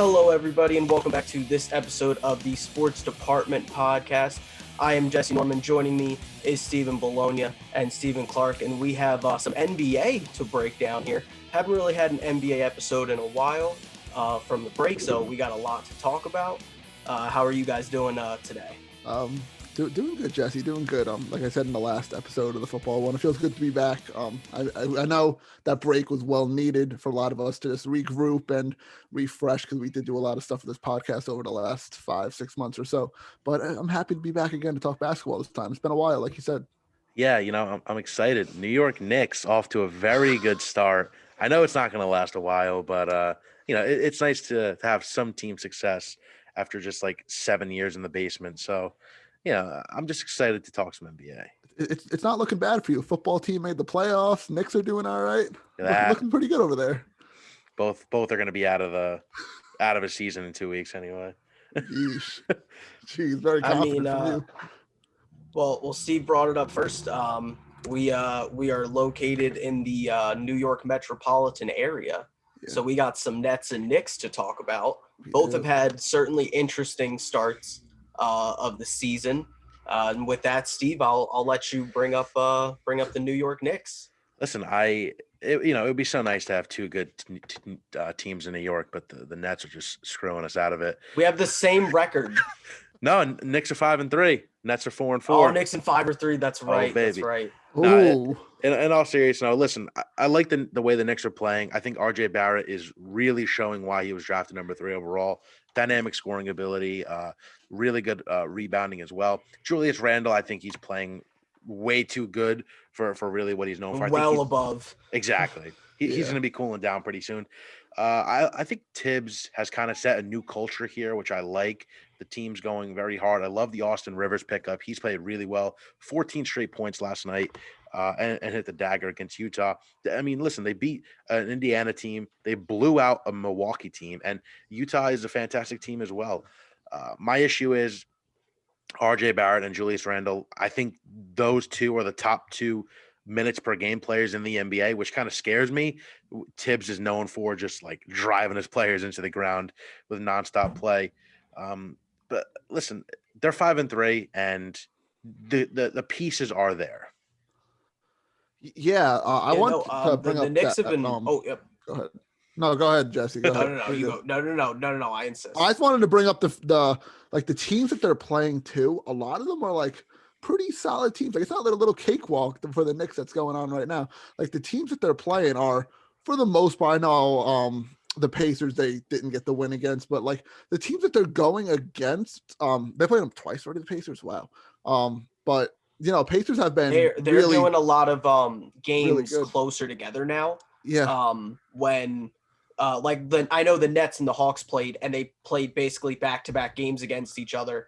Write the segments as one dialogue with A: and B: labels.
A: Hello, everybody, and welcome back to this episode of the Sports Department Podcast. I am Jesse Norman. Joining me is Stephen Bologna and Stephen Clark, and we have some NBA to break down here. Haven't really had an NBA episode in a while from the break, so we got a lot to talk about. How are you guys doing today?
B: Doing good, Jesse. Doing good. Like I said in the last episode of the football one, it feels good to be back. I know that break was well needed for a lot of us to just regroup and refresh because we did do a lot of stuff for this podcast over the last 5-6 months or so. But I'm happy to be back again to talk basketball this time. It's been a while, like you said.
C: Yeah, I'm excited. New York Knicks off to a very good start. I know it's not going to last a while, but it's nice to have some team success after just like 7 years in the basement. So. Yeah, I'm just excited to talk some NBA.
B: It's not looking bad for you. Football team made the playoffs. Knicks are doing all right. Looking pretty good over there.
C: Both are going to be out of a season in 2 weeks anyway.
B: Yeesh. Jeez, very confident from you.
A: Well, Steve brought it up first. We are located in the New York metropolitan area, so we got some Nets and Knicks to talk about. Both have had certainly interesting starts of the season. And with that, Steve, I'll let you bring up the New York Knicks.
C: Listen, it would be so nice to have two good teams in New York, but the Nets are just screwing us out of it.
A: We have the same record.
C: No, Knicks are 5-3. Nets are 4-4.
A: Oh, Knicks and 5-3. That's right.
C: Oh, baby.
A: That's right.
C: No, in all seriousness, no. Listen, I like the way the Knicks are playing. I think R.J. Barrett is really showing why he was drafted number 3 overall. Dynamic scoring ability, really good rebounding as well. Julius Randle, I think he's playing way too good for really what he's known for.
A: Above.
C: Exactly. He's going to be cooling down pretty soon. I think Tibbs has kind of set a new culture here, which I like. The team's going very hard. I love the Austin Rivers pickup. He's played really well. 14 straight points last night and hit the dagger against Utah. I mean, listen, they beat an Indiana team. They blew out a Milwaukee team, and Utah is a fantastic team as well. My issue is R.J. Barrett and Julius Randle. I think those two are the top 2 minutes per game players in the NBA, which kind of scares me. Tibbs is known for just like driving his players into the ground with nonstop play. But listen, they're 5-3, and the pieces are there.
B: Yeah, I want to bring up
A: the Knicks
B: that,
A: have been.
B: Go ahead. No, go ahead, Jesse. Go ahead.
A: No. You go. No. I insist.
B: I just wanted to bring up the teams that they're playing too. A lot of them are like pretty solid teams. Like it's not like a little cakewalk for the Knicks that's going on right now. Like the teams that they're playing are, for the most part, I know the Pacers they didn't get the win against, but like the teams that they're going against, they played them twice already. The Pacers, wow. But Pacers have been
A: they're
B: really
A: doing a lot of games
B: really
A: closer together now.
B: Yeah.
A: When I know the Nets and the Hawks played, and they played basically back-to-back games against each other.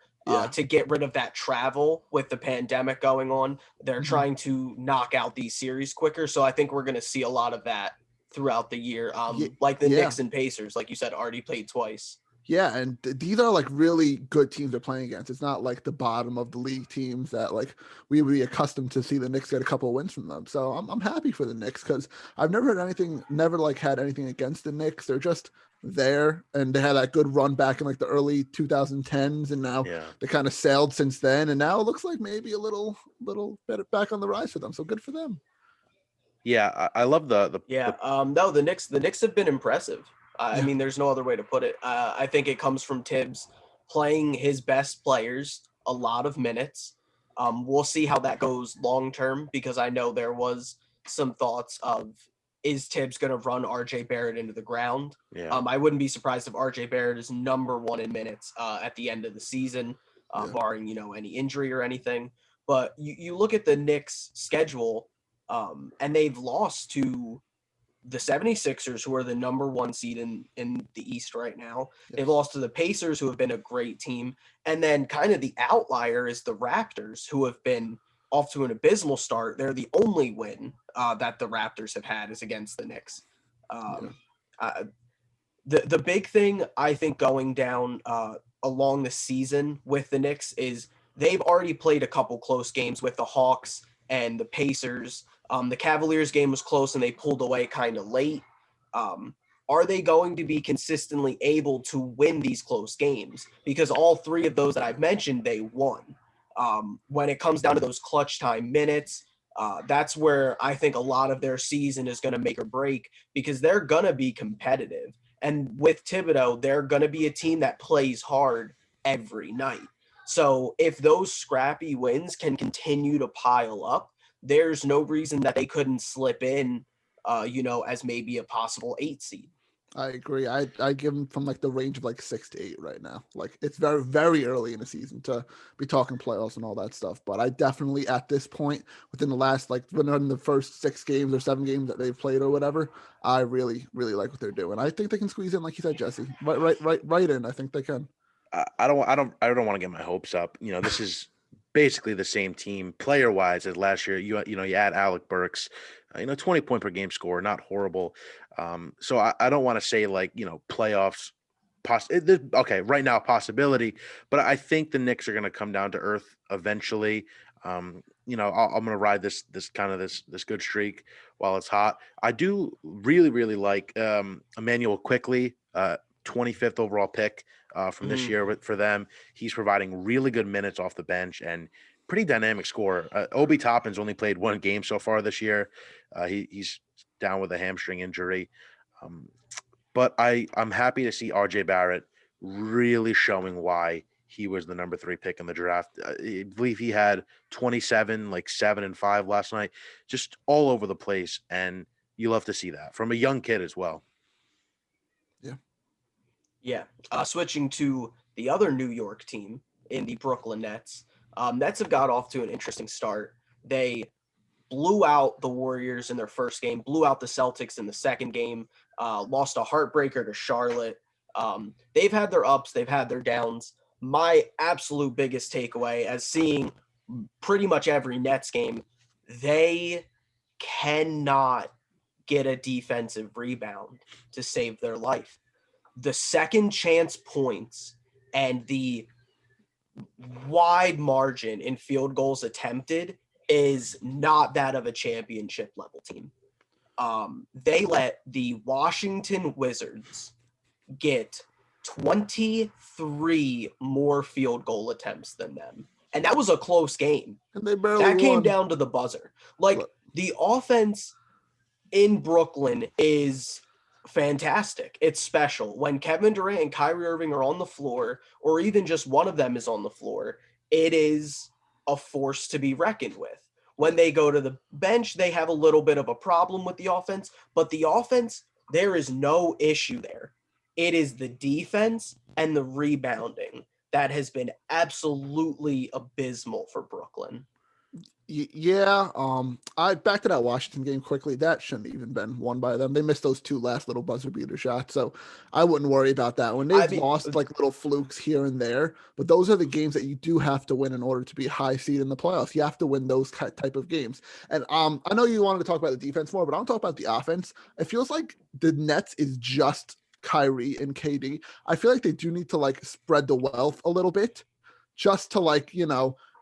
A: To get rid of that travel with the pandemic going on. They're trying to knock out these series quicker. So I think we're going to see a lot of that throughout the year. Like the Knicks and Pacers, like you said, already played twice.
B: Yeah, and these are like really good teams they're playing against. It's not like the bottom of the league teams that like we would be accustomed to see the Knicks get a couple of wins from them. So I'm happy for the Knicks because I've never had anything against the Knicks. They're just there, and they had that good run back in like the early 2010s, and now they kind of sailed since then, and now it looks like maybe a little better back on the rise for them. So good for them.
C: Yeah, I love the
A: Knicks have been impressive. I mean, there's no other way to put it. I think it comes from Tibbs playing his best players a lot of minutes. We'll see how that goes long term, because I know there was some thoughts of, is Tibbs going to run R.J. Barrett into the ground?
C: Yeah.
A: I wouldn't be surprised if R.J. Barrett is number 1 in minutes at the end of the season, barring any injury or anything. But you look at the Knicks' schedule, and they've lost to the 76ers, who are the number 1 seed in the East right now. Yes. They've lost to the Pacers, who have been a great team. And then kind of the outlier is the Raptors, who have been off to an abysmal start. They're the only win that the Raptors have had is against the Knicks. The big thing, I think, going down along the season with the Knicks is they've already played a couple close games with the Hawks and the Pacers. The Cavaliers game was close and they pulled away kind of late. are they going to be consistently able to win these close games? Because all three of those that I've mentioned, they won. When it comes down to those clutch time minutes, that's where I think a lot of their season is going to make or break, because they're going to be competitive. And with Thibodeau, they're going to be a team that plays hard every night. So if those scrappy wins can continue to pile up, there's no reason that they couldn't slip in, as maybe a possible 8 seed.
B: I agree. I give them from like the range of like 6 to 8 right now. Like it's very, very early in the season to be talking playoffs and all that stuff. But I definitely at this point, within the last like within the first 6 games or 7 games that they've played or whatever, I really, really like what they're doing. I think they can squeeze in, like you said, Jesse. Right in. I think they can.
C: I don't want to get my hopes up. This is basically the same team player wise as last year. You add Alec Burks, 20-point per game score, not horrible. So I don't want to say like, playoffs. Okay, right now possibility, but I think the Knicks are going to come down to earth eventually. I'm going to ride this good streak while it's hot. I do really, really like Emmanuel Quickly, 25th overall pick from this year for them. He's providing really good minutes off the bench and pretty dynamic scorer. Obi Toppin's only played 1 game so far this year. He's down with a hamstring injury. But I'm happy to see RJ Barrett really showing why he was the number 3 pick in the draft. I believe he had 27, like 7 and 5 last night, just all over the place. And you love to see that from a young kid as well.
A: Yeah. Switching to the other New York team in the Brooklyn Nets. Nets have got off to an interesting start. They blew out the Warriors in their first game, blew out the Celtics in the second game, lost a heartbreaker to Charlotte. They've had their ups, they've had their downs. My absolute biggest takeaway, as seeing pretty much every Nets game, they cannot get a defensive rebound to save their life. The second chance points and the wide margin in field goals attempted is not that of a championship level team. They let the Washington Wizards get 23 more field goal attempts than them. And that was a close game.
B: And they barely
A: That came
B: won.
A: down to the buzzer. Like, the offense in Brooklyn is fantastic. It's special. When Kevin Durant and Kyrie Irving are on the floor, or even just one of them is on the floor, it is a force to be reckoned with. When they go to the bench, they have a little bit of a problem with the offense, but the offense, there is no issue there. It is the defense and the rebounding that has been absolutely abysmal for Brooklyn.
B: Yeah, I back to that Washington game quickly. That shouldn't even been won by them. They missed those 2 last little buzzer beater shots, so I wouldn't worry about that one. They've lost like little flukes here and there, but those are the games that you do have to win in order to be high seed in the playoffs. You have to win those type of games. And I know you wanted to talk about the defense more, but I'll talk about the offense. It feels like the Nets is just Kyrie and KD. I feel like they do need to like spread the wealth a little bit, just to like,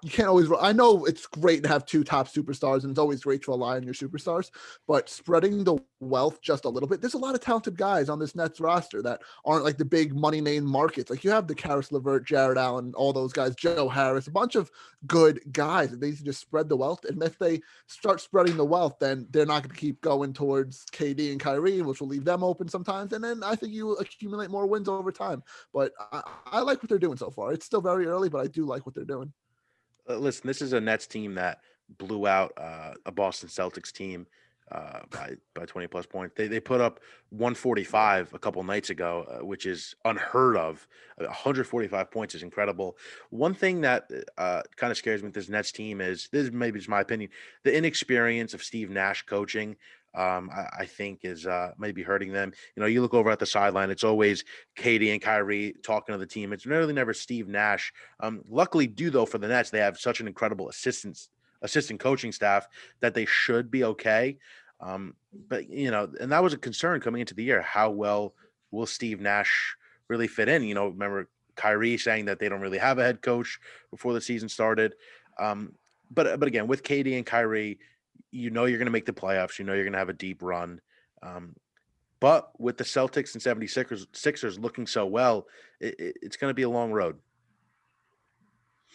B: you can't always. I know it's great to have 2 top superstars, and it's always great to rely on your superstars, but spreading the wealth just a little bit. There's a lot of talented guys on this Nets roster that aren't like the big money name markets. Like you have the Karis LeVert, Jared Allen, all those guys, Joe Harris, a bunch of good guys. They need to just spread the wealth, and if they start spreading the wealth, then they're not going to keep going towards KD and Kyrie, which will leave them open sometimes. And then I think you accumulate more wins over time. But I like what they're doing so far. It's still very early, but I do like what they're doing.
C: Listen, this is a Nets team that blew out a Boston Celtics team by 20 plus points. They put up 145 a couple nights ago, which is unheard of. 145 points is incredible. One thing that kind of scares me with this Nets team is, this maybe is my opinion, the inexperience of Steve Nash coaching. I think is maybe hurting them. You look over at the sideline, it's always Katie and Kyrie talking to the team. It's really never Steve Nash. Luckily, though, for the Nets, they have such an incredible assistant coaching staff that they should be okay. But and that was a concern coming into the year. How well will Steve Nash really fit in? Remember Kyrie saying that they don't really have a head coach before the season started. But again, with Katie and Kyrie, you're going to make the playoffs. You're going to have a deep run. But with the Celtics and 76ers looking so well, it's going to be a long road.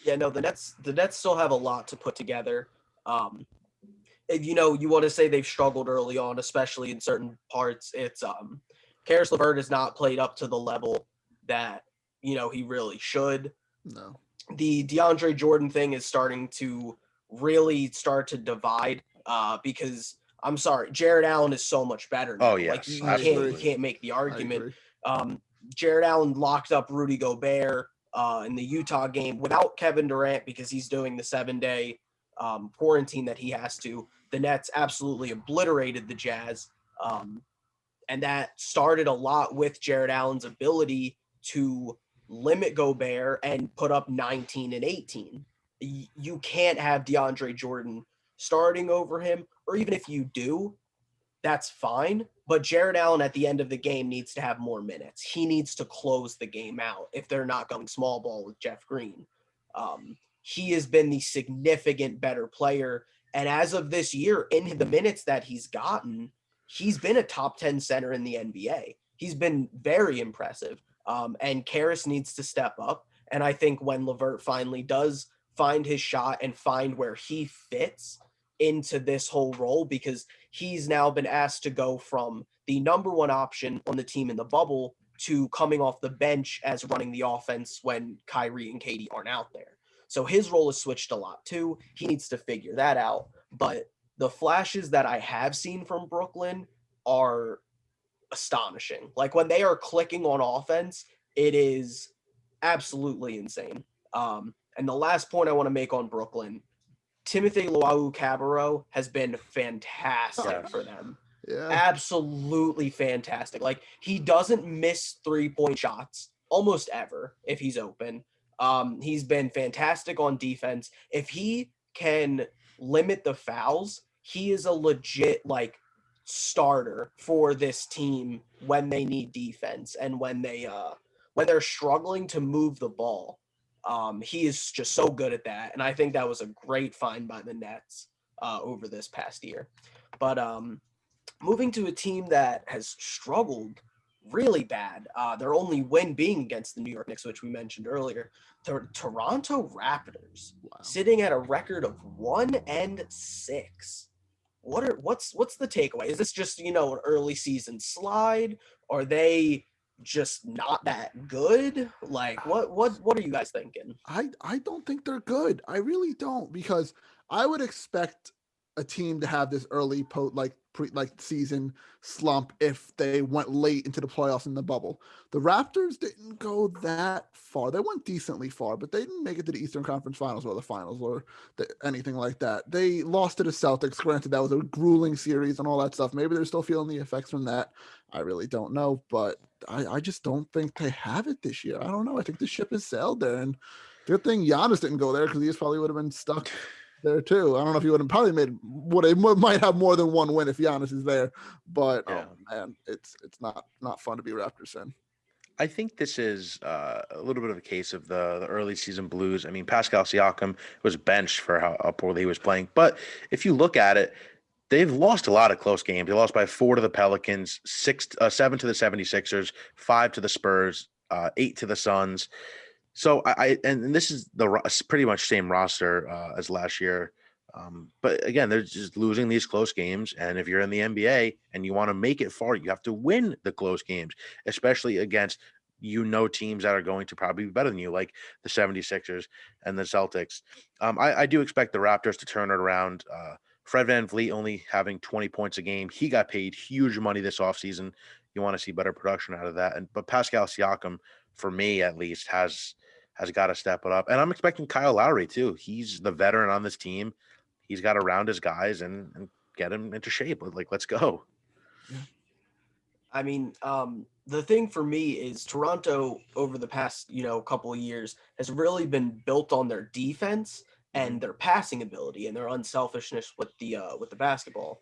A: Yeah, no, the Nets still have a lot to put together. You want to say they've struggled early on, especially in certain parts. It's Karis LeVert has not played up to the level that he really should.
B: No.
A: The DeAndre Jordan thing is starting to really start to divide because I'm sorry, Jared Allen is so much better now.
C: Oh, yes,
A: you can't make the argument. Jared Allen locked up Rudy Gobert in the Utah game without Kevin Durant because he's doing the 7-day quarantine that he has to. The Nets absolutely obliterated the Jazz. And that started a lot with Jared Allen's ability to limit Gobert and put up 19 and 18. You can't have DeAndre Jordan starting over him, or even if you do, that's fine. But Jared Allen at the end of the game needs to have more minutes. He needs to close the game out if they're not going small ball with Jeff Green. He has been the significant better player. And as of this year, in the minutes that he's gotten, he's been a top 10 center in the NBA. He's been very impressive. And Karis needs to step up. And I think when LeVert finally does find his shot and find where he fits into this whole role, because he's now been asked to go from the number one option on the team in the bubble to coming off the bench as running the offense when Kyrie and Katie aren't out there. So his role has switched a lot too. He needs to figure that out. But the flashes that I have seen from Brooklyn are astonishing. Like when they are clicking on offense, it is absolutely insane. And the last point I want to make on Brooklyn, Timothy Luwawu-Cabarrot has been fantastic for them.
B: Yeah.
A: Absolutely fantastic. Like he doesn't miss 3-point shots almost ever if he's open. He's been fantastic on defense. If he can limit the fouls, he is a legit starter for this team when they need defense and when they're struggling to move the ball. He is just so good at that, and I think that was a great find by the Nets over this past year. But moving to a team that has struggled really bad, their only win being against the New York Knicks, which we mentioned earlier. The Toronto Raptors, sitting at a record of 1-6. What's the takeaway? Is this just an early season slide? Are they just not that good? Like what are you guys thinking?
B: I don't think they're good. I really don't, because I would expect a team to have this early season slump if they went late into the playoffs in the bubble. The Raptors didn't go that far. They went decently far, but they didn't make it to the Eastern Conference Finals or the Finals or anything like that. They lost to the Celtics. Granted, that was a grueling series and all that stuff. Maybe they're still feeling the effects from that. I really don't know, but I just don't think they have it this year. I don't know. I think the ship has sailed there, and good thing Giannis didn't go there, because he probably would have been stuck there too. I don't know if he would have probably might have more than one win if Giannis is there, but
C: Yeah.
B: oh man, it's not fun to be Raptors fan.
C: I think this is a little bit of a case of the early season blues. I mean, Pascal Siakam was benched for how poorly he was playing, but if you look at it, they've lost a lot of close games. They lost by 4 to the Pelicans, 7 to the 76ers, 5 to the Spurs, 8 to the Suns. So and this is pretty much same roster as last year. But again, they're just losing these close games. And if you're in the NBA and you want to make it far, you have to win the close games, especially against teams that are going to probably be better than you, like the 76ers and the Celtics. I do expect the Raptors to turn it around. Fred VanVleet only having 20 points a game. He got paid huge money this offseason. You want to see better production out of that. But Pascal Siakam, for me at least, has got to step it up. And I'm expecting Kyle Lowry too. He's the veteran on this team. He's got to round his guys and get him into shape. Like, let's go.
B: Yeah.
A: I mean, the thing for me is Toronto over the past, couple of years has really been built on their defense and their passing ability and their unselfishness with the basketball.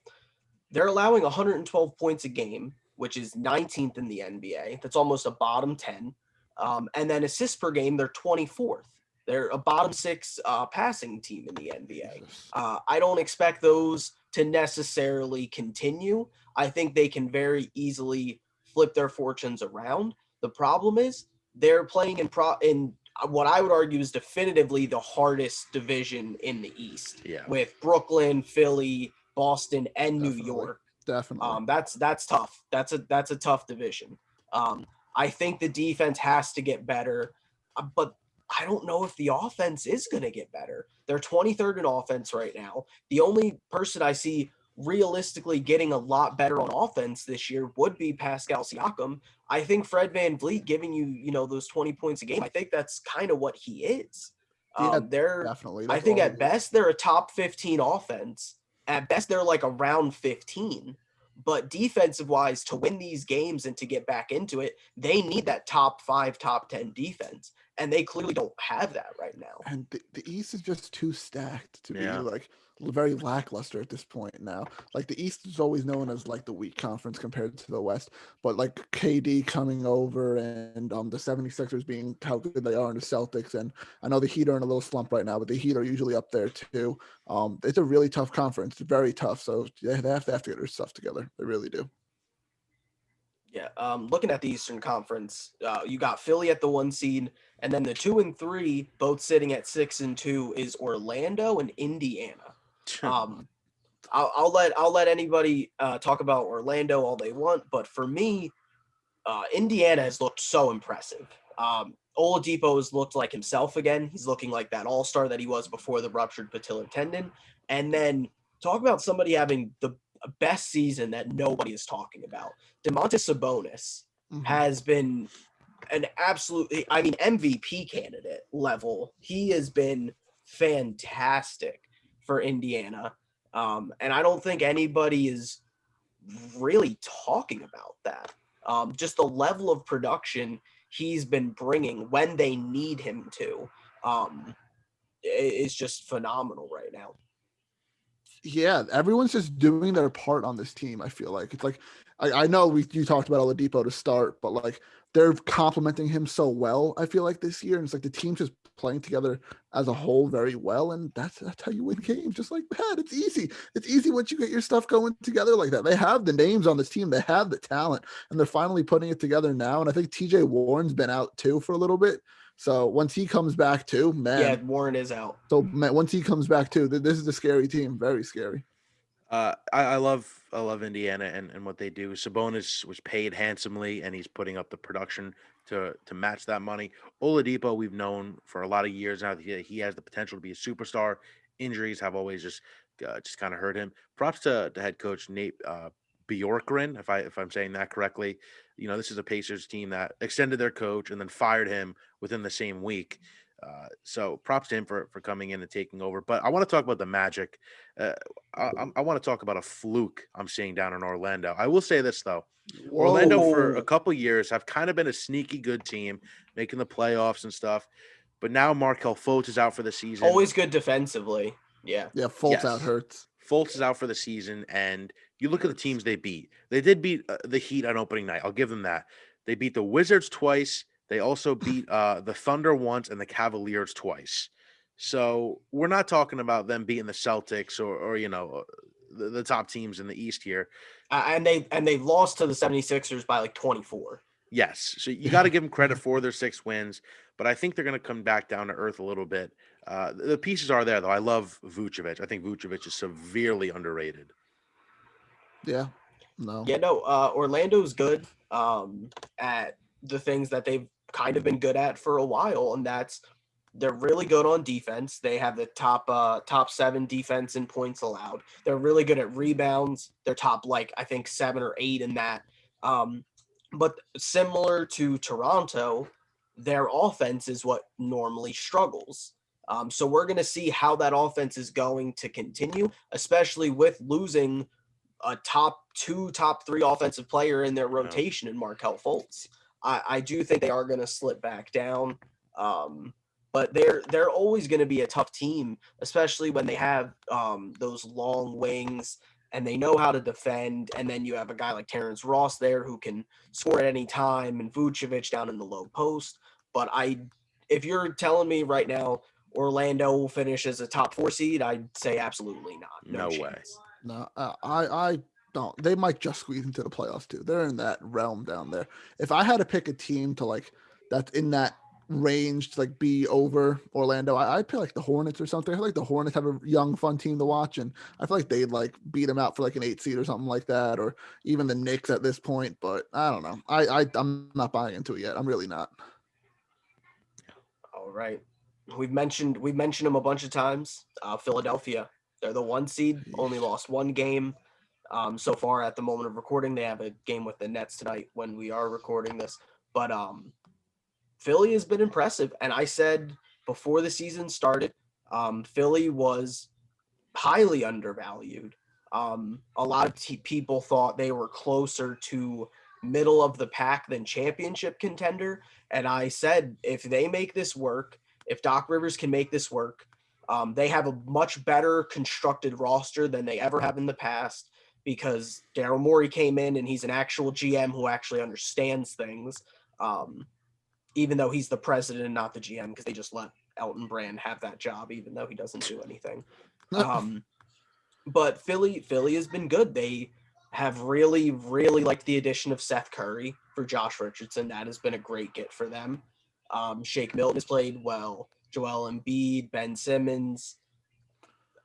A: They're allowing 112 points a game, which is 19th in the NBA. That's almost a bottom 10. And then assists per game, they're 24th. They're a bottom 6 passing team in the NBA. I don't expect those to necessarily continue. I think they can very easily flip their fortunes around. The problem is they're playing in what I would argue is definitively the hardest division in the East, with Brooklyn, Philly, Boston, and New York.
B: Definitely.
A: That's tough. That's a tough division. I think the defense has to get better, but I don't know if the offense is going to get better. They're 23rd in offense right now. The only person I see realistically getting a lot better on offense this year would be Pascal Siakam. I think Fred VanVleet giving you, those 20 points a game, I think that's kind of what he is.
B: Definitely.
A: I think at best they're a top 15 offense. At best they're like around 15. But defensive wise, to win these games and to get back into it, they need that top 5, top 10 defense. And they clearly don't have that right now.
B: And the East is just too stacked to be like very lackluster at this point now. Like the East is always known as like the weak conference compared to the West. But like KD coming over and the 76ers being how good they are in the Celtics. And I know the Heat are in a little slump right now, but the Heat are usually up there too. It's a really tough conference. It's very tough. So they have to get their stuff together. They really do.
A: Yeah, looking at the Eastern Conference, you got Philly at the 1 seed, and then the 2 and 3, both sitting at 6 and 2, is Orlando and Indiana. I'll let anybody talk about Orlando all they want, but for me, Indiana has looked so impressive. Oladipo has looked like himself again. He's looking like that all-star that he was before the ruptured patellar tendon. And then talk about somebody having the best season that nobody is talking about. Domantas Sabonis has been an absolutely, MVP candidate level. He has been fantastic for Indiana. And I don't think anybody is really talking about that. Just the level of production he's been bringing when they need him to is just phenomenal right now.
B: Yeah, everyone's just doing their part on this team. I feel like it's like I know you talked about Oladipo to start, but like they're complimenting him so well. I feel like this year, and it's like the team's just playing together as a whole very well, and that's how you win games. Just like that, it's easy. It's easy once you get your stuff going together like that. They have the names on this team, they have the talent, and they're finally putting it together now. And I think TJ Warren's been out too for a little bit. So once he comes back too, man.
A: Yeah, Warren is out.
B: So man, once he comes back too, this is a scary team. Very scary.
C: I love Indiana and what they do. Sabonis was paid handsomely, and he's putting up the production to match that money. Oladipo, we've known for a lot of years now that he has the potential to be a superstar. Injuries have always just kind of hurt him. Props to head coach Nate Bjorkgren, if I'm saying that correctly. This is a Pacers team that extended their coach and then fired him within the same week. So props to him for coming in and taking over. But I want to talk about the Magic. I want to talk about a fluke I'm seeing down in Orlando. I will say this, though.
B: Whoa.
C: Orlando for a couple years have kind of been a sneaky good team, making the playoffs and stuff. But now Markelle Fultz is out for the season.
A: Always good defensively. Yeah.
B: Yeah, Fultz out hurts.
C: Fultz is out for the season, and you look at the teams they beat. They did beat the Heat on opening night. I'll give them that. They beat the Wizards twice. They also beat the Thunder once and the Cavaliers twice. So we're not talking about them beating the Celtics or the top teams in the East here.
A: And they lost to the 76ers by like 24.
C: Yes. So you got to give them credit for their 6 wins, but I think they're going to come back down to earth a little bit. The pieces are there, though. I love Vucevic. I think Vucevic is severely underrated.
B: Yeah. No.
A: Yeah, no. Orlando's good at the things that they've kind of been good at for a while, and that's they're really good on defense. They have the top 7 defense in points allowed. They're really good at rebounds. They're top I think 7 or 8 in that. But similar to Toronto, their offense is what normally struggles. So we're going to see how that offense is going to continue, especially with losing a top 2, top 3 offensive player in their rotation in Markelle Fultz. I do think they are going to slip back down. But they're always going to be a tough team, especially when they have those long wings and they know how to defend. And then you have a guy like Terrence Ross there who can score at any time, and Vucevic down in the low post. But if you're telling me right now Orlando will finish as a top 4 seed, I'd say absolutely not.
C: No way.
B: No, I don't. They might just squeeze into the playoffs too. They're in that realm down there. If I had to pick a team to like that's in that range to like be over Orlando, I'd pick like the Hornets or something. I feel like the Hornets have a young, fun team to watch, and I feel like they'd like beat them out for like an 8 seed or something like that, or even the Knicks at this point. But I don't know. I'm not buying into it yet. I'm really not.
A: All right. We've mentioned them a bunch of times. Philadelphia, they're the 1 seed, only lost one game so far at the moment of recording. They have a game with the Nets tonight when we are recording this. But Philly has been impressive. And I said before the season started, Philly was highly undervalued. A lot of people thought they were closer to middle of the pack than championship contender. And I said, if they make this work, if Doc Rivers can make this work, they have a much better constructed roster than they ever have in the past because Daryl Morey came in and he's an actual GM who actually understands things, even though he's the president and not the GM because they just let Elton Brand have that job, even though he doesn't do anything. But Philly has been good. They have really, really liked the addition of Seth Curry for Josh Richardson. That has been a great get for them. Shake Milton has played well. Joel Embiid, Ben Simmons.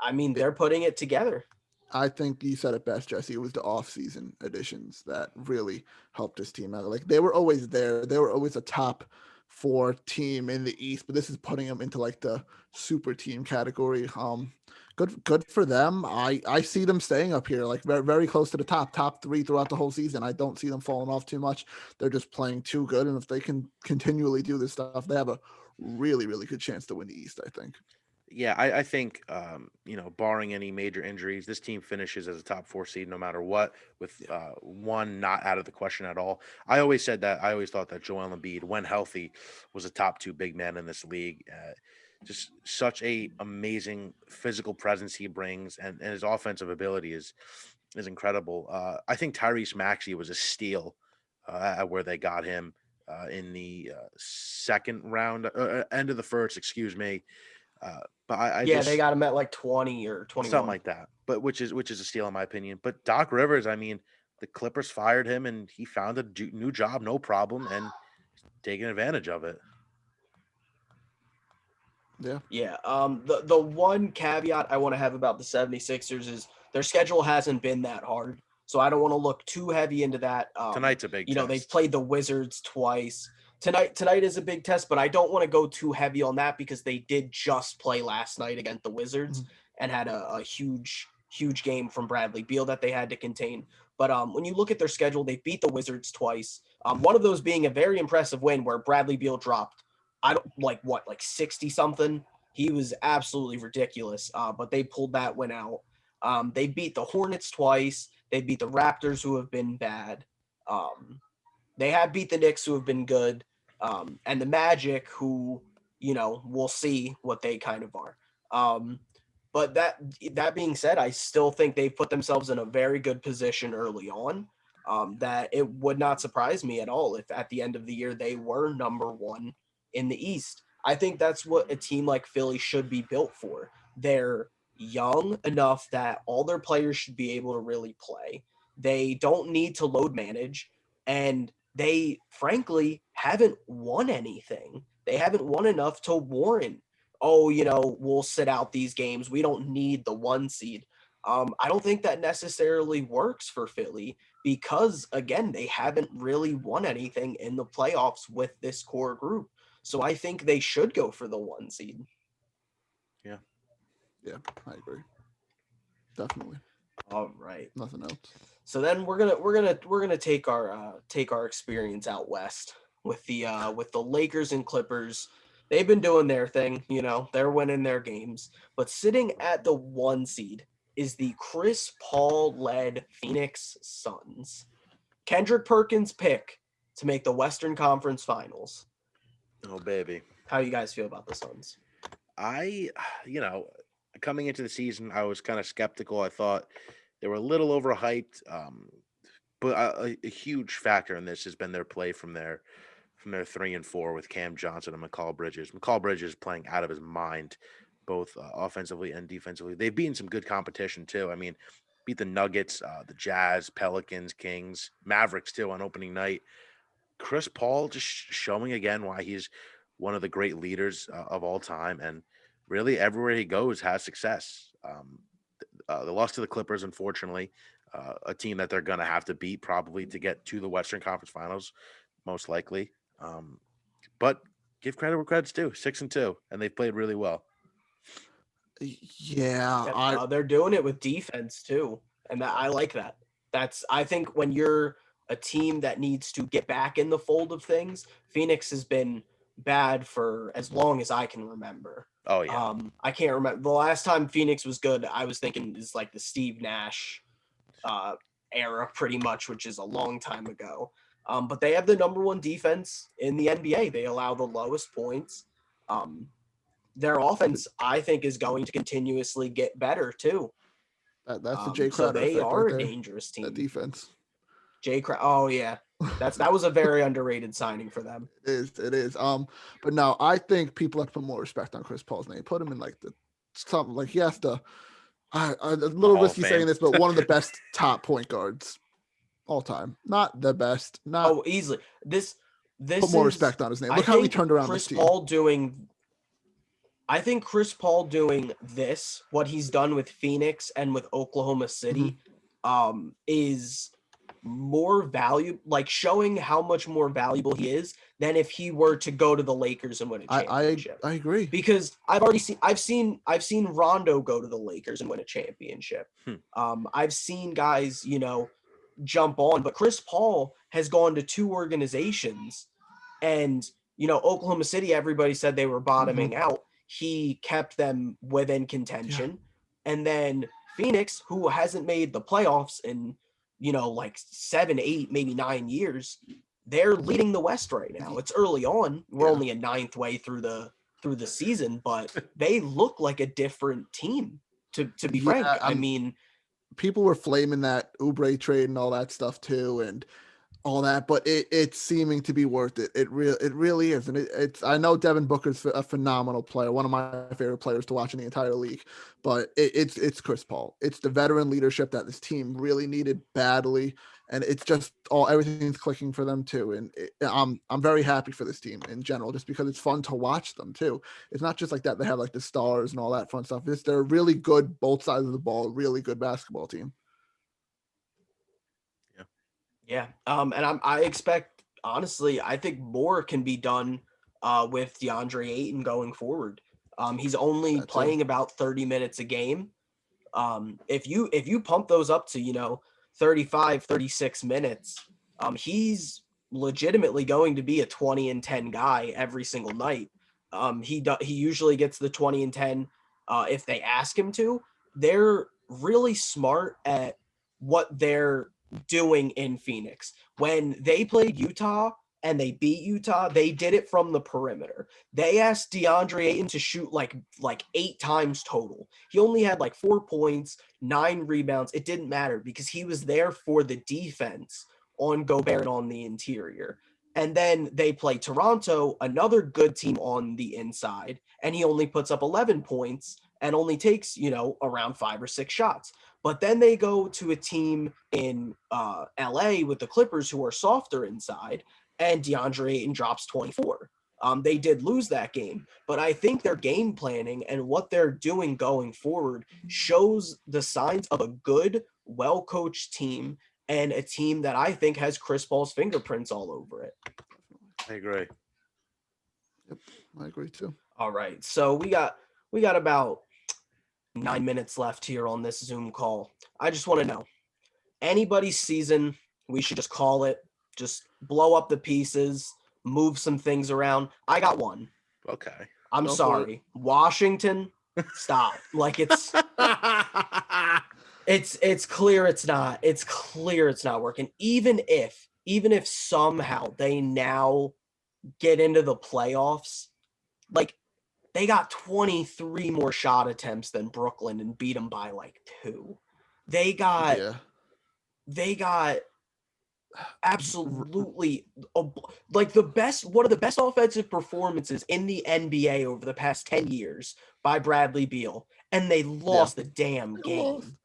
A: I mean, they're putting it together.
B: I think you said it best, Jesse. It was the off-season additions that really helped this team out. Like they were always there. They were always a top 4 team in the East, but this is putting them into like the super team category. Good for them. I see them staying up here, like very, very close to the top 3 throughout the whole season. I don't see them falling off too much. They're just playing too good, and if they can continually do this stuff, they have a really, really good chance to win the East, I think.
C: Yeah, I think barring any major injuries, this team finishes as a top 4 seed no matter what, with one not out of the question at all. I always said that. I always thought that Joel Embiid, when healthy, was a top 2 big man in this league. Just such a amazing physical presence he brings, and his offensive ability is incredible. I think Tyrese Maxey was a steal at where they got him in the second round, end of the first, excuse me. But I
A: Yeah, they
C: just
A: got him at like 20 or
C: something
A: 21.
C: like that. But which is a steal in my opinion. But Doc Rivers, I mean, the Clippers fired him and he found a new job, no problem, and taking advantage of it.
B: Yeah.
A: Yeah. The one caveat I want to have about the 76ers is their schedule hasn't been that hard. So I don't want to look too heavy into that.
C: Tonight's a big
A: They've
C: test.
A: played the Wizards twice. Tonight is a big test, but I don't want to go too heavy on that because they did just play last night against the Wizards and had a huge game from Bradley Beal that they had to contain. But when you look at their schedule, they beat the Wizards twice. One of those being a very impressive win where Bradley Beal dropped, I don't like 60 something. He was absolutely ridiculous, but they pulled that win out. They beat the Hornets twice. They beat the Raptors, who have been bad. They have beat the Knicks, who have been good, and the Magic, who we'll see what they kind of are. But that being said, I still think they've put themselves in a very good position early on. That it would not surprise me at all if at the end of the year they were number 1 in the East. I think that's what a team like Philly should be built for. They're young enough that all their players should be able to really play. They don't need to load manage, and they frankly haven't won anything. They haven't won enough to warrant, we'll sit out these games. We don't need the 1 seed. I don't think that necessarily works for Philly because, again, they haven't really won anything in the playoffs with this core group. So I think they should go for the 1 seed.
C: Yeah.
B: Yeah, I agree. Definitely.
A: All right.
B: Nothing else.
A: So then we're gonna take our experience out west with the Lakers and Clippers. They've been doing their thing, they're winning their games. But sitting at the 1 seed is the Chris Paul led Phoenix Suns. Kendrick Perkins' pick to make the Western Conference Finals.
C: Oh baby.
A: How you guys feel about the Suns?
C: I, coming into the season, I was kind of skeptical. I thought they were a little overhyped, but a huge factor in this has been their play from their 3 and 4 with Cam Johnson and McCall Bridges. McCall Bridges playing out of his mind, both offensively and defensively. They've beaten some good competition too. I mean, beat the Nuggets, the Jazz, Pelicans, Kings, Mavericks too on opening night. Chris Paul just showing again why he's one of the great leaders of all time, and really everywhere he goes has success. The loss to the Clippers, unfortunately, a team that they're going to have to beat probably to get to the Western Conference Finals, most likely. But give credit where credit's due. 6-2, and they've played really well.
B: Yeah,
A: they're doing it with defense too, and I like that. I think when you're a team that needs to get back in the fold of things, Phoenix has been bad for as long as I can remember.
C: Oh yeah.
A: I can't remember the last time Phoenix was good. I was thinking is like the Steve Nash era, pretty much, which is a long time ago. But they have the number one defense in the NBA. They allow the lowest points. Their offense, I think, is going to continuously get better too.
B: that's the Jay Crowder
A: so they
B: effect
A: are
B: right
A: a
B: there.
A: dangerous team.
B: That defense.
A: Jay Crowder. Oh yeah, that was a very underrated signing for them.
B: It is. But no, I think people have to put more respect on Chris Paul's name. Put him in like something like he has to. A little
C: Hall of
B: risky
C: Fame.
B: saying this, but one of the best top point guards all time. Not the best. Not
A: easily. This
B: put more respect on his name. Look how he turned around this team.
A: I think Chris Paul doing this, what he's done with Phoenix and with Oklahoma City, is more valuable, like showing how much more valuable he is than if he were to go to the Lakers and win a championship.
B: I agree.
A: Because I've seen Rondo go to the Lakers and win a championship. I've seen guys, jump on, but Chris Paul has gone to two organizations, and Oklahoma City, everybody said they were bottoming out. He kept them within contention. And then Phoenix, who hasn't made the playoffs in, like 7, 8, maybe 9 years, they're leading the West right now. It's early on. We're only a ninth way through the season, but they look like a different team, to be frank. I mean,
B: people were flaming that Oubre trade and all that stuff too, and all that, but it's seeming to be worth it. It really is. And it's I know Devin Booker's a phenomenal player, one of my favorite players to watch in the entire league, but it's Chris Paul. It's the veteran leadership that this team really needed badly, and it's just everything's clicking for them too. And I'm very happy for this team in general, just because it's fun to watch them too. It's not just like that they have like the stars and all that fun stuff. They're really good, both sides of the ball, really good basketball team.
A: Yeah. And I expect, honestly, I think more can be done with DeAndre Ayton going forward. He's only playing about 30 minutes a game. If you pump those up to, 35, 36 minutes, he's legitimately going to be a 20 and 10 guy every single night. He usually gets the 20 and 10 if they ask him to. They're really smart at what they're doing in Phoenix. When they played Utah and they beat Utah, they did it from the perimeter. They asked DeAndre Ayton to shoot like 8 times total. He only had like 4 points, 9 rebounds. It didn't matter because he was there for the defense on Gobert on the interior. And then they play Toronto, another good team on the inside, and he only puts up 11 points and only takes, around 5 or 6 shots. But then they go to a team in LA with the Clippers who are softer inside, and DeAndre Ayton drops 24. They did lose that game, but I think their game planning and what they're doing going forward shows the signs of a good, well-coached team, and a team that I think has Chris Paul's fingerprints all over it.
C: I agree.
B: Yep, I agree too.
A: All right, so we got about 9 minutes left here on this Zoom call. I just want to know, anybody's season, we should just call it, just blow up the pieces, move some things around. I got one.
C: Okay.
A: I'm sorry. Washington, stop. Like it's clear it's not. It's clear it's not working. Even if somehow they now get into the playoffs, like they got 23 more shot attempts than Brooklyn and beat them by like 2. They got absolutely like one of the best offensive performances in the NBA over the past 10 years by Bradley Beal, and they lost the damn game.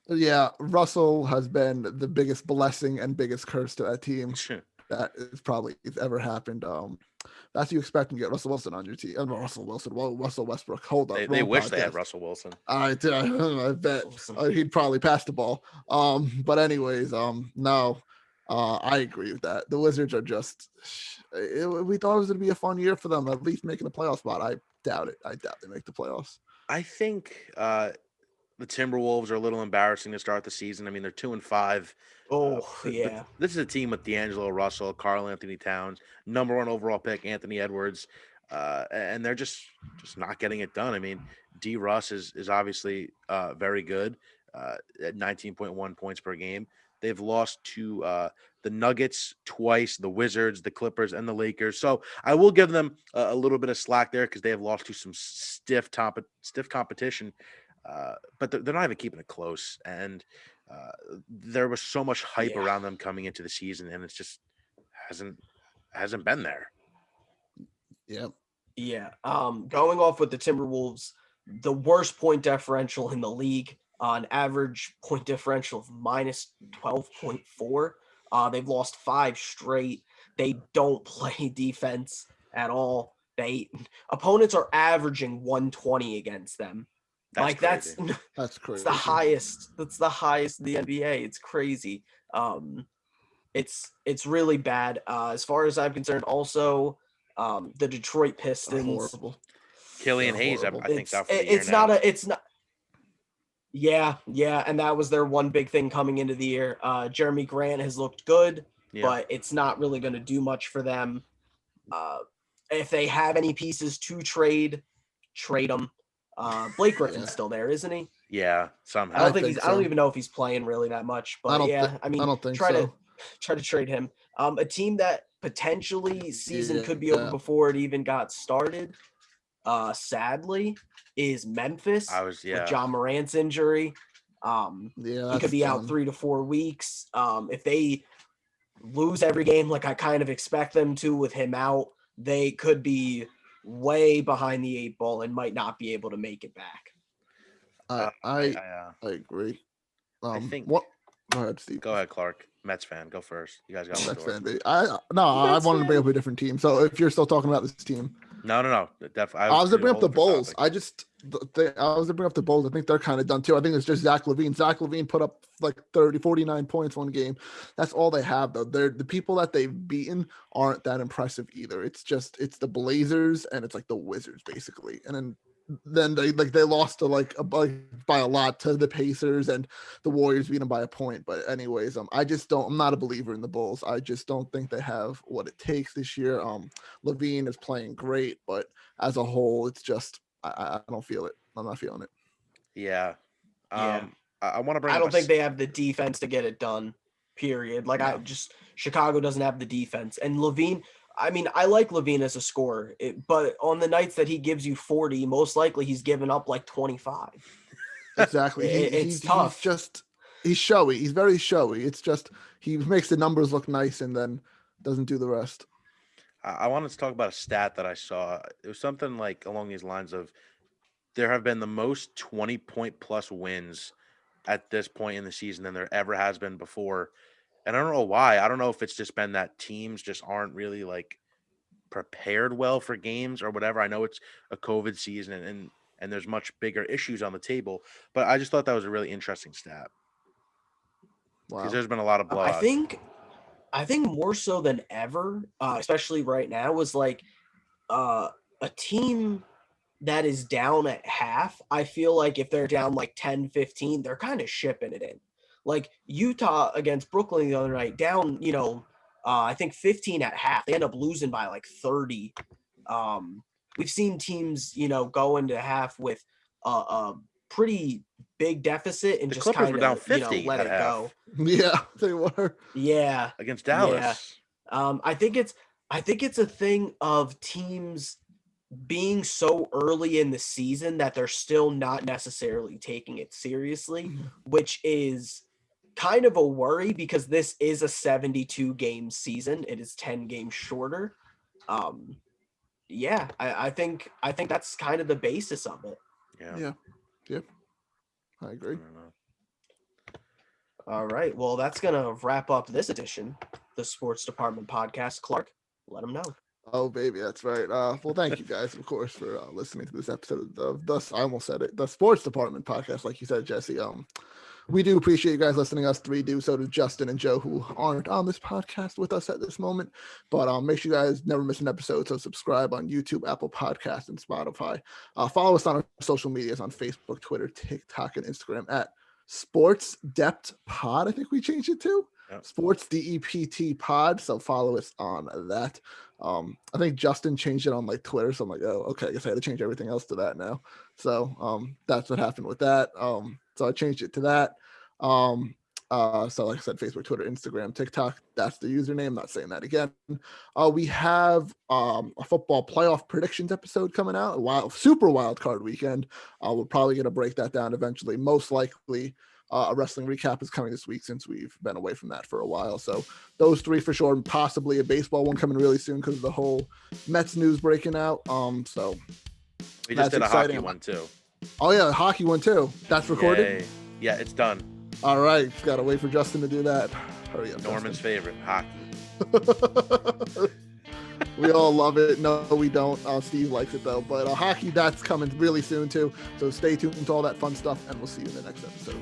B: Yeah, Russell has been the biggest blessing and biggest curse to that team that is probably ever happened. That's you expect to get Russell Wilson on your team. Russell Wilson. Whoa, Russell Westbrook. Hold up.
C: They
B: Wrong
C: wish they
B: podcast.
C: had Russell Wilson.
B: I bet
A: Wilson.
B: he'd probably pass the ball. But anyways, no, I agree with that. The Wizards are just. We thought it was going to be a fun year for them, at least making the playoff spot. I doubt it. I doubt they make the playoffs.
C: I think the Timberwolves are a little embarrassing to start the season. I mean, they're 2-5.
A: Yeah.
C: This is a team with D'Angelo Russell, Karl Anthony Towns, number 1 overall pick, Anthony Edwards, and they're just not getting it done. I mean, D. Russ is obviously very good at 19.1 points per game. They've lost to the Nuggets twice, the Wizards, the Clippers, and the Lakers. So I will give them a little bit of slack there because they have lost to some stiff competition. But they're not even keeping it close. And there was so much hype around them coming into the season, and it's just hasn't been there.
B: Yep.
A: Yeah. Going off with the Timberwolves, the worst point differential in the league, on average point differential of minus 12.4. They've lost 5 straight. They don't play defense at all. Opponents are averaging 120 against them.
C: That's
A: that's
C: crazy.
B: That's crazy.
A: It's the highest. That's the highest in the NBA. It's crazy. It's really bad. As far as I'm concerned, also, the Detroit Pistons.
B: Horrible.
C: Killian
B: They're
C: Hayes, I
B: horrible.
C: think, out for the year now.
A: It's not. Yeah, and that was their one big thing coming into the year. Jeremy Grant has looked good, but it's not really going to do much for them. If they have any pieces to trade them. Blake Griffin's still there, isn't he?
C: Yeah, somehow.
A: I don't even know if he's playing really that much, but I
B: don't think
A: try
B: so.
A: to trade him. A team that potentially season could be over before it even got started, sadly, is Memphis with John Morant's injury. He could be out 3 to 4 weeks. If they lose every game like I kind of expect them to with him out, they could be way behind the 8 ball and might not be able to make it back.
B: I agree.
C: I think.
B: What? Go ahead, Steve.
C: Go ahead, Clark. Mets fan, go first. You guys got
B: Mets fan. I wanted to bring up a different team. So if you're still talking about this team,
C: no. Definitely.
B: I was gonna bring up the Bulls. I was gonna bring up the Bulls. I think they're kind of done too. I think it's just Zach LaVine. Zach LaVine put up like 49 points one game. That's all they have though. The people that they've beaten aren't that impressive either. It's the Blazers and it's like the Wizards basically. And then they lost to by a lot to the Pacers, and the Warriors beat them by a point. But anyways, I'm not a believer in the Bulls. I just don't think they have what it takes this year. LaVine is playing great, but as a whole, it's just I don't feel it. I'm not feeling it.
C: Yeah. I want to bring.
A: I don't think they have the defense to get it done. Period. Chicago doesn't have the defense, and LaVine. I mean, I like LaVine as a scorer, but on the nights that he gives you 40, most likely he's given up like 25.
B: Exactly.
A: It's tough.
B: He's showy. He's very showy. It's just he makes the numbers look nice and then doesn't do the rest.
C: I wanted to talk about a stat that I saw. It was something like along these lines of there have been the most 20-point plus wins at this point in the season than there ever has been before. And I don't know why. I don't know if it's just been that teams just aren't really like prepared well for games or whatever. I know it's a COVID season and there's much bigger issues on the table, but I just thought that was a really interesting stat. Because there's been a lot of blowouts.
A: I think more so than ever, especially right now, was like a team that is down at half. I feel like if they're down like 10, 15, they're kind of shipping it in. Like Utah against Brooklyn the other night, down, I think 15 at half. They end up losing by like 30. We've seen teams, go into half with a pretty big deficit and
C: the
A: just
C: Clippers
A: kind
C: were down
A: of,
C: 50
A: let
C: at
A: it
C: half.
A: go.
B: Yeah, they were.
A: Yeah.
C: Against Dallas.
A: Yeah. I think it's a thing of teams being so early in the season that they're still not necessarily taking it seriously, which is kind of a worry because this is a 72 game season. It is 10 games shorter. I think that's kind of the basis of it.
B: Yeah. I agree.
A: All right. Well, that's going to wrap up this edition, the Sports Department Podcast. Clark, let them know.
B: Oh, baby, that's right. Well, thank you guys, of course, for listening to this episode of I almost said it, the Sports Department Podcast, like you said, Jesse. We do appreciate you guys listening. Us three do. So do Justin and Joe, who aren't on this podcast with us at this moment. But make sure you guys never miss an episode. So subscribe on YouTube, Apple Podcasts, and Spotify. Follow us on our social medias on Facebook, Twitter, TikTok, and Instagram at Sports Dept Pod. I think we changed it to Sports DEPT Pod. So follow us on that. I think Justin changed it on like Twitter. So I'm like, oh, okay. I guess I had to change everything else to that now. So that's what happened with that. So I changed it to that. So like I said, Facebook, Twitter, Instagram, TikTok, that's the username. Not saying that again. We have a football playoff predictions episode coming out, super wild card weekend. We're probably going to break that down eventually. Most likely a wrestling recap is coming this week since we've been away from that for a while. So those three for sure, and possibly a baseball one coming really soon because of the whole Mets news breaking out. So
C: we just did a hockey one too.
B: Oh yeah, hockey one too. That's recorded?
C: Yay. Yeah, it's done.
B: All right, got to wait for Justin to do that. Hurry up,
C: Norman's favorite, hockey.
B: We all love it. No, we don't. Steve likes it though. But hockey, that's coming really soon too. So stay tuned to all that fun stuff, and we'll see you in the next episode.